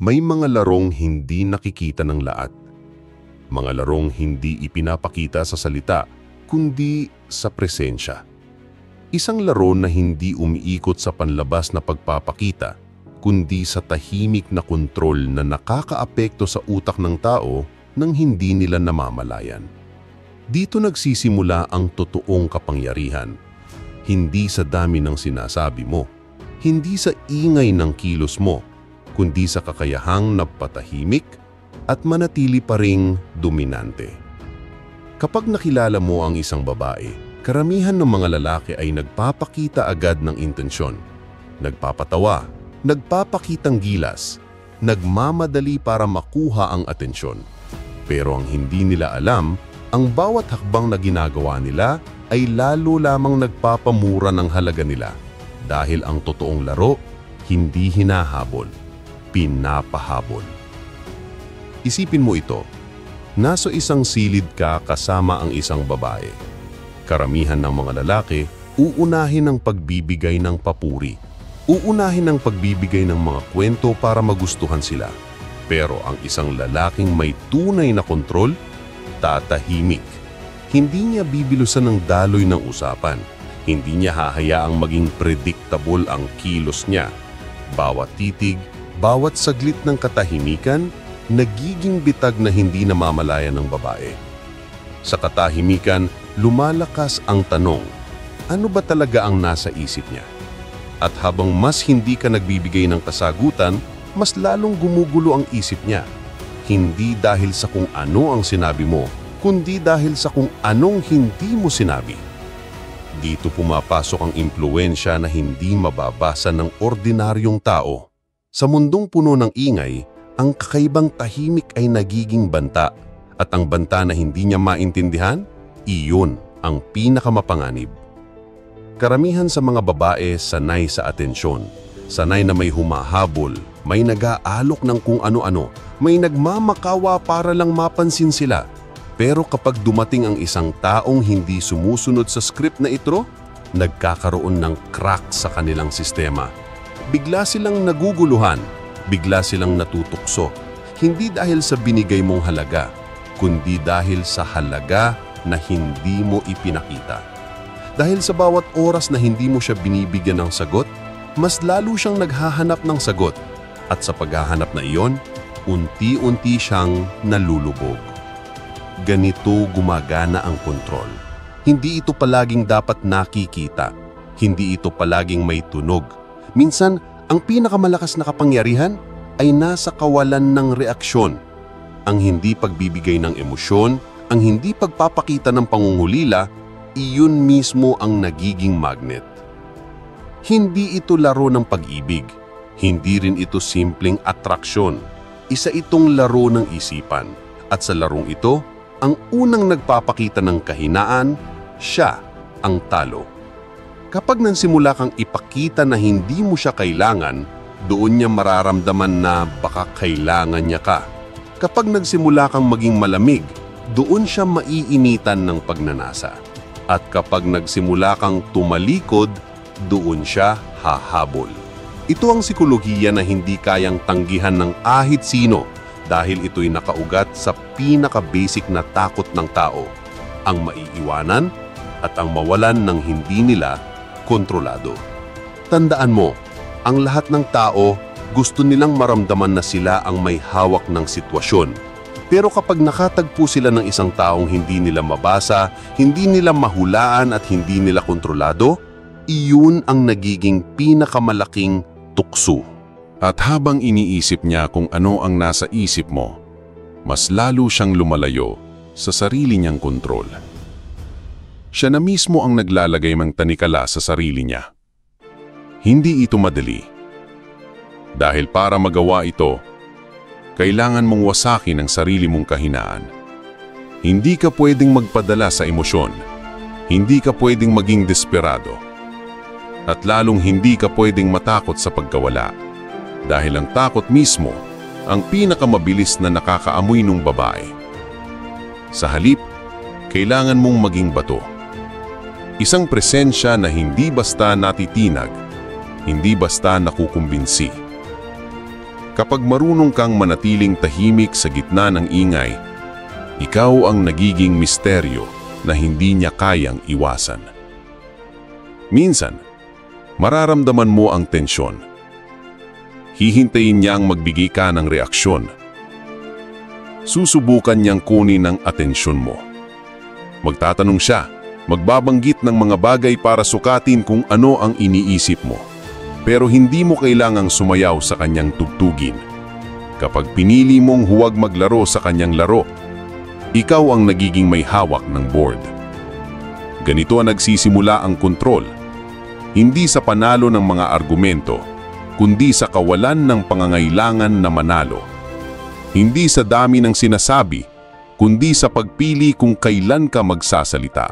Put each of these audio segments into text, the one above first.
May mga larong hindi nakikita ng lahat. Mga larong hindi ipinapakita sa salita, kundi sa presensya. Isang laro na hindi umiikot sa panlabas na pagpapakita, kundi sa tahimik na kontrol na nakakaapekto sa utak ng tao nang hindi nila namamalayan. Dito nagsisimula ang totoong kapangyarihan. Hindi sa dami ng sinasabi mo, hindi sa ingay ng kilos mo, kundi sa kakayahang napatahimik at manatili pa ring dominante. Kapag nakilala mo ang isang babae, karamihan ng mga lalaki ay nagpapakita agad ng intensyon. Nagpapatawa, nagpapakitang gilas, nagmamadali para makuha ang atensyon. Pero ang hindi nila alam, ang bawat hakbang na ginagawa nila ay lalo lamang nagpapamura ng halaga nila dahil ang totoong laro hindi hinahabol, pinapahabol. Isipin mo ito, nasa isang silid ka kasama ang isang babae. Karamihan ng mga lalaki, uunahin ang pagbibigay ng papuri. Uunahin ang pagbibigay ng mga kwento para magustuhan sila. Pero ang isang lalaking may tunay na kontrol, tatahimik. Hindi niya bibilusan ng daloy ng usapan. Hindi niya hahayaang maging predictable ang kilos niya. Bawat titig, bawat saglit ng katahimikan, nagiging bitag na hindi namamalayan ng babae. Sa katahimikan, lumalakas ang tanong, ano ba talaga ang nasa isip niya? At habang mas hindi ka nagbibigay ng kasagutan, mas lalong gumugulo ang isip niya. Hindi dahil sa kung ano ang sinabi mo, kundi dahil sa kung anong hindi mo sinabi. Dito pumapasok ang impluwensya na hindi mababasa ng ordinaryong tao. Sa mundong puno ng ingay, ang kakaibang tahimik ay nagiging banta. At ang banta na hindi niya maintindihan, iyon ang pinakamapanganib. Karamihan sa mga babae sanay sa atensyon. Sanay na may humahabol, may nag-aalok ng kung ano-ano, may nagmamakawa para lang mapansin sila. Pero kapag dumating ang isang taong hindi sumusunod sa script na ito, nagkakaroon ng crack sa kanilang sistema. Bigla silang naguguluhan, bigla silang natutukso. Hindi dahil sa binigay mong halaga, kundi dahil sa halaga na hindi mo ipinakita. Dahil sa bawat oras na hindi mo siya binibigyan ng sagot, mas lalo siyang naghahanap ng sagot. At sa paghahanap na iyon, unti-unti siyang nalulubog. Ganito gumagana ang kontrol. Hindi ito palaging dapat nakikita. Hindi ito palaging may tunog. Minsan, ang pinakamalakas na kapangyarihan ay nasa kawalan ng reaksyon. Ang hindi pagbibigay ng emosyon, ang hindi pagpapakita ng pangungulila, iyon mismo ang nagiging magnet. Hindi ito laro ng pag-ibig. Hindi rin ito simpleng atraksyon. Isa itong laro ng isipan. At sa larong ito, ang unang nagpapakita ng kahinaan, siya ang talo. Kapag nagsimula kang ipakita na hindi mo siya kailangan, doon niya mararamdaman na baka kailangan niya ka. Kapag nagsimula kang maging malamig, doon siya maiinitan ng pagnanasa. At kapag nagsimula kang tumalikod, doon siya hahabol. Ito ang psikolohiya na hindi kayang tanggihan ng ahit sino dahil ito'y nakaugat sa pinaka-basic na takot ng tao, ang maiiwanan at ang mawalan ng hindi nila kontrolado. Tandaan mo, ang lahat ng tao gusto nilang maramdaman na sila ang may hawak ng sitwasyon. Pero kapag nakatagpo sila ng isang taong hindi nila mabasa, hindi nila mahulaan at hindi nila kontrolado, iyon ang nagiging pinakamalaking tukso. At habang iniisip niya kung ano ang nasa isip mo, mas lalo siyang lumalayo sa sarili niyang kontrol. Siya na mismo ang naglalagay ng tanikala sa sarili niya. Hindi ito madali. Dahil para magawa ito, kailangan mong wasakin ang sarili mong kahinaan. Hindi ka pwedeng magpadala sa emosyon. Hindi ka pwedeng maging desperado. At lalong hindi ka pwedeng matakot sa pagkawala. Dahil ang takot mismo ang pinakamabilis na nakakaamoy ng babae. Sa halip, kailangan mong maging bato. Isang presensya na hindi basta natitinag, hindi basta nakukumbinsi. Kapag marunong kang manatiling tahimik sa gitna ng ingay, ikaw ang nagiging misteryo na hindi niya kayang iwasan. Minsan, mararamdaman mo ang tensyon. Hihintayin niyang magbigay ka ng reaksyon. Susubukan niyang kunin ang atensyon mo. Magtatanong siya, magbabanggit ng mga bagay para sukatin kung ano ang iniisip mo. Pero hindi mo kailangang sumayaw sa kanyang tugtugin. Kapag pinili mong huwag maglaro sa kanyang laro, ikaw ang nagiging may hawak ng board. Ganito ang nagsisimula ang kontrol. Hindi sa panalo ng mga argumento, kundi sa kawalan ng pangangailangan na manalo. Hindi sa dami ng sinasabi, kundi sa pagpili kung kailan ka magsasalita.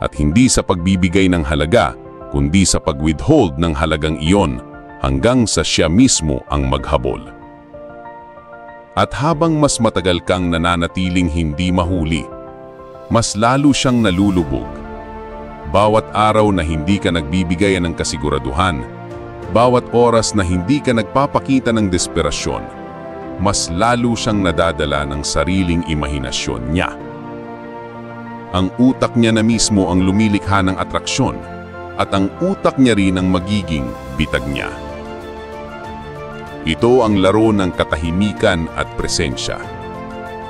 At hindi sa pagbibigay ng halaga, kundi sa pag-withhold ng halagang iyon hanggang sa siya mismo ang maghabol. At habang mas matagal kang nananatiling hindi mahuli, mas lalo siyang nalulubog. Bawat araw na hindi ka nagbibigay ng kasiguraduhan, bawat oras na hindi ka nagpapakita ng desperasyon, mas lalo siyang nadadala ng sariling imahinasyon niya. Ang utak niya na mismo ang lumilikha ng atraksyon at ang utak niya rin ang magiging bitag niya. Ito ang laro ng katahimikan at presensya.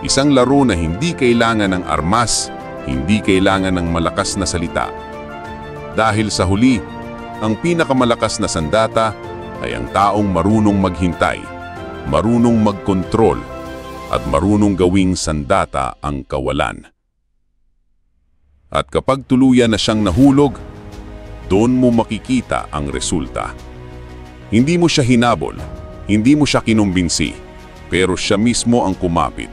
Isang laro na hindi kailangan ng armas, hindi kailangan ng malakas na salita. Dahil sa huli, ang pinakamalakas na sandata ay ang taong marunong maghintay, marunong magkontrol, at marunong gawing sandata ang kawalan. At kapag tuluyan na siyang nahulog, doon mo makikita ang resulta. Hindi mo siya hinabol, hindi mo siya kinumbinsi, pero siya mismo ang kumapit.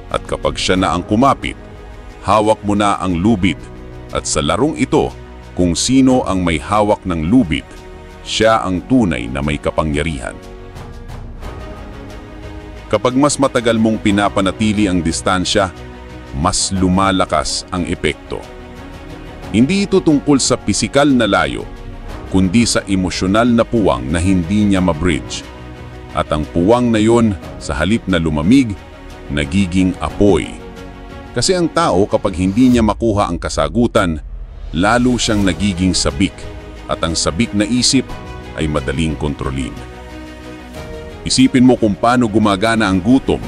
At kapag siya na ang kumapit, hawak mo na ang lubid. At sa larong ito, kung sino ang may hawak ng lubid, siya ang tunay na may kapangyarihan. Kapag mas matagal mong pinapanatili ang distansya, mas lumalakas ang epekto. Hindi ito tungkol sa pisikal na layo, kundi sa emosyonal na puwang na hindi niya mabridge. At ang puwang na yon, sa halip na lumamig, nagiging apoy. Kasi ang tao kapag hindi niya makuha ang kasagutan, lalo siyang nagiging sabik, at ang sabik na isip ay madaling kontrolin. Isipin mo kung paano gumagana ang gutom.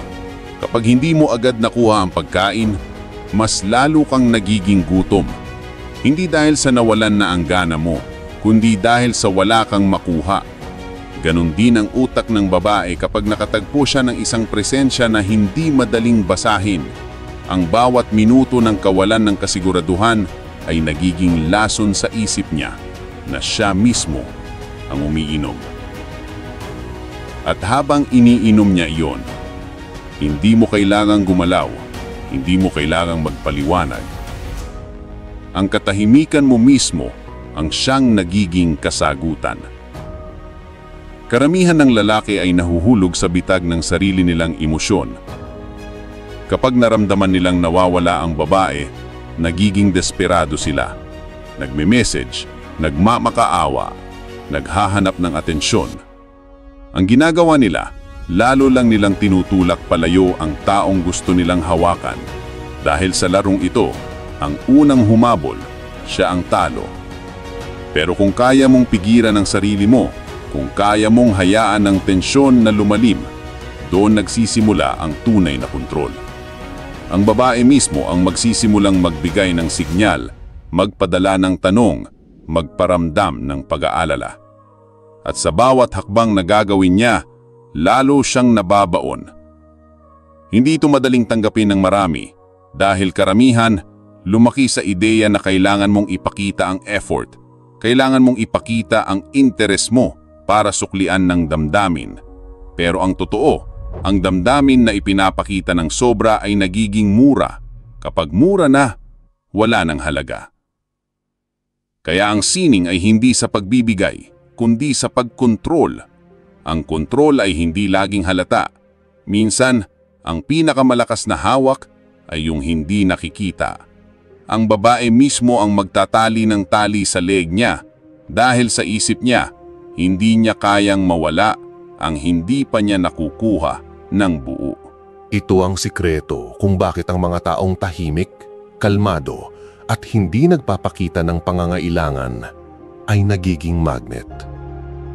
Kapag hindi mo agad nakuha ang pagkain, mas lalo kang nagiging gutom. Hindi dahil sa nawalan na ang gana mo, kundi dahil sa wala kang makuha. Ganon din ang utak ng babae kapag nakatagpo siya ng isang presensya na hindi madaling basahin. Ang bawat minuto ng kawalan ng kasiguraduhan ay nagiging lason sa isip niya na siya mismo ang umiinom. At habang iniinom niya iyon, hindi mo kailangang gumalaw, hindi mo kailangang magpaliwanag. Ang katahimikan mo mismo ang siyang nagiging kasagutan. Karamihan ng lalaki ay nahuhulog sa bitag ng sarili nilang emosyon. Kapag naramdaman nilang nawawala ang babae, nagiging desperado sila. Nagme-message, nagmamakaawa, naghahanap ng atensyon. Ang ginagawa nila, lalo lang nilang tinutulak palayo ang taong gusto nilang hawakan. Dahil sa larong ito, ang unang humabol, siya ang talo. Pero kung kaya mong pigilan ang sarili mo, kung kaya mong hayaan ang tensyon na lumalim, doon nagsisimula ang tunay na kontrol. Ang babae mismo ang magsisimulang magbigay ng signal, magpadala ng tanong, magparamdam ng pag-aalala. At sa bawat hakbang na gagawin niya, lalo siyang nababaon. Hindi ito madaling tanggapin ng marami dahil karamihan lumaki sa ideya na kailangan mong ipakita ang effort, kailangan mong ipakita ang interes mo para suklian ng damdamin. Pero ang totoo, ang damdamin na ipinapakita ng sobra ay nagiging mura. Kapag mura na, wala nang halaga. Kaya ang sining ay hindi sa pagbibigay, kundi sa pagkontrol. Ang kontrol ay hindi laging halata. Minsan, ang pinakamalakas na hawak ay yung hindi nakikita. Ang babae mismo ang magtatali ng tali sa leeg niya dahil sa isip niya, hindi niya kayang mawala ang hindi pa niya nakukuha ng buo. Ito ang sikreto kung bakit ang mga taong tahimik, kalmado at hindi nagpapakita ng pangangailangan ay nagiging magnet.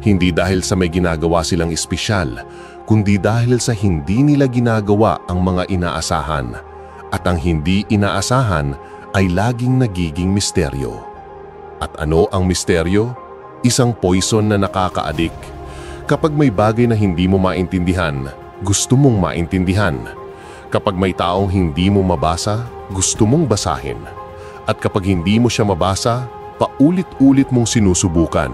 Hindi dahil sa may ginagawa silang espesyal, kundi dahil sa hindi nila ginagawa ang mga inaasahan. At ang hindi inaasahan ay laging nagiging misteryo. At ano ang misteryo? Isang poison na nakakaadik. Kapag may bagay na hindi mo maintindihan, gusto mong maintindihan. Kapag may taong hindi mo mabasa, gusto mong basahin. At kapag hindi mo siya mabasa, paulit-ulit mong sinusubukan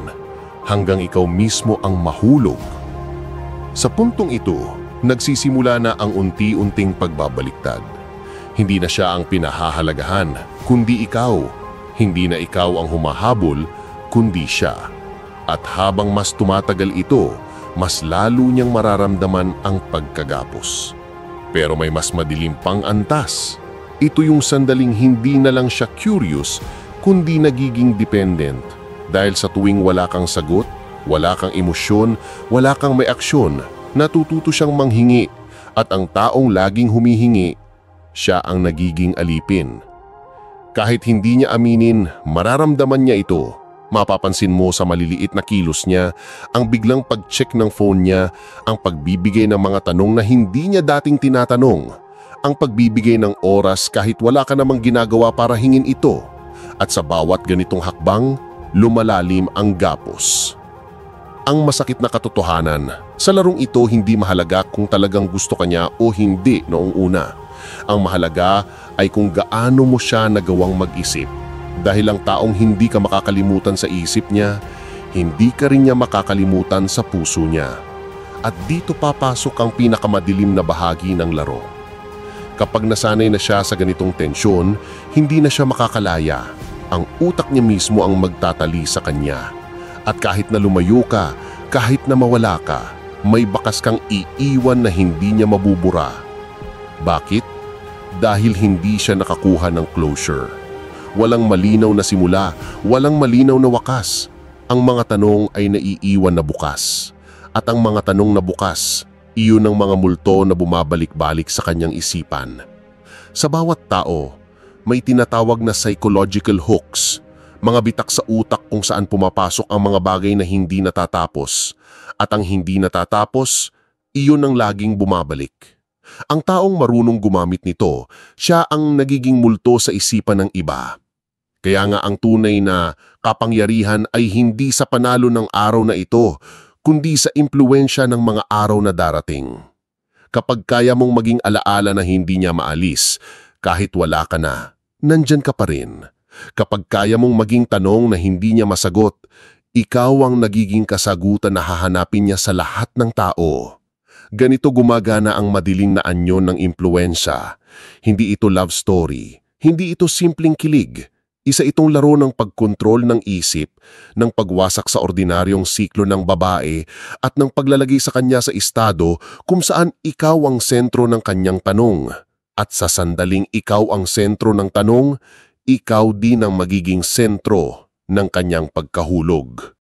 hanggang ikaw mismo ang mahulog. Sa puntong ito, nagsisimula na ang unti-unting pagbabaliktad. Hindi na siya ang pinahahalagahan, kundi ikaw. Hindi na ikaw ang humahabol, kundi siya. At habang mas tumatagal ito, mas lalo niyang mararamdaman ang pagkagapos. Pero may mas madilim pang antas. Ito yung sandaling hindi na lang siya curious, kundi nagiging dependent. Dahil sa tuwing wala kang sagot, wala kang emosyon, wala kang may aksyon, natututo siyang manghingi. At ang taong laging humihingi, siya ang nagiging alipin. Kahit hindi niya aminin, mararamdaman niya ito. Mapapansin mo sa maliliit na kilos niya, ang biglang pag-check ng phone niya, ang pagbibigay ng mga tanong na hindi niya dating tinatanong, ang pagbibigay ng oras kahit wala ka namang ginagawa para hingin ito. At sa bawat ganitong hakbang, lumalalim ang gapos. Ang masakit na katotohanan, sa larong ito hindi mahalaga kung talagang gusto ka niya o hindi noong una. Ang mahalaga ay kung gaano mo siya nagawang mag-isip. Dahil ang taong hindi ka makakalimutan sa isip niya, hindi ka rin niya makakalimutan sa puso niya. At dito papasok ang pinakamadilim na bahagi ng laro. Kapag nasanay na siya sa ganitong tensyon, hindi na siya makakalaya. Ang utak niya mismo ang magtatali sa kanya. At kahit na lumayo ka, kahit na mawala ka, may bakas kang iiwan na hindi niya mabubura. Bakit? Dahil hindi siya nakakuha ng closure. Walang malinaw na simula, walang malinaw na wakas. Ang mga tanong ay naiiwan na bukas. At ang mga tanong na bukas, iyon ang mga multo na bumabalik-balik sa kanyang isipan. Sa bawat tao, may tinatawag na psychological hooks, mga bitak sa utak kung saan pumapasok ang mga bagay na hindi natatapos. At ang hindi natatapos, iyon ang laging bumabalik. Ang taong marunong gumamit nito, siya ang nagiging multo sa isipan ng iba. Kaya nga ang tunay na kapangyarihan ay hindi sa panalo ng araw na ito, kundi sa impluwensya ng mga araw na darating. Kapag kaya mong maging alaala na hindi niya maalis, kahit wala ka na, nandyan ka pa rin. Kapag kaya mong maging tanong na hindi niya masagot, ikaw ang nagiging kasagutan na hahanapin niya sa lahat ng tao. Ganito gumagana ang madilim na anyon ng impluwensya. Hindi ito love story. Hindi ito simpleng kilig. Isa itong laro ng pagkontrol ng isip, ng pagwasak sa ordinaryong siklo ng babae at ng paglalagay sa kanya sa estado kung saan ikaw ang sentro ng kanyang tanong. At sa sandaling ikaw ang sentro ng tanong, ikaw din ang magiging sentro ng kanyang pagkahulog.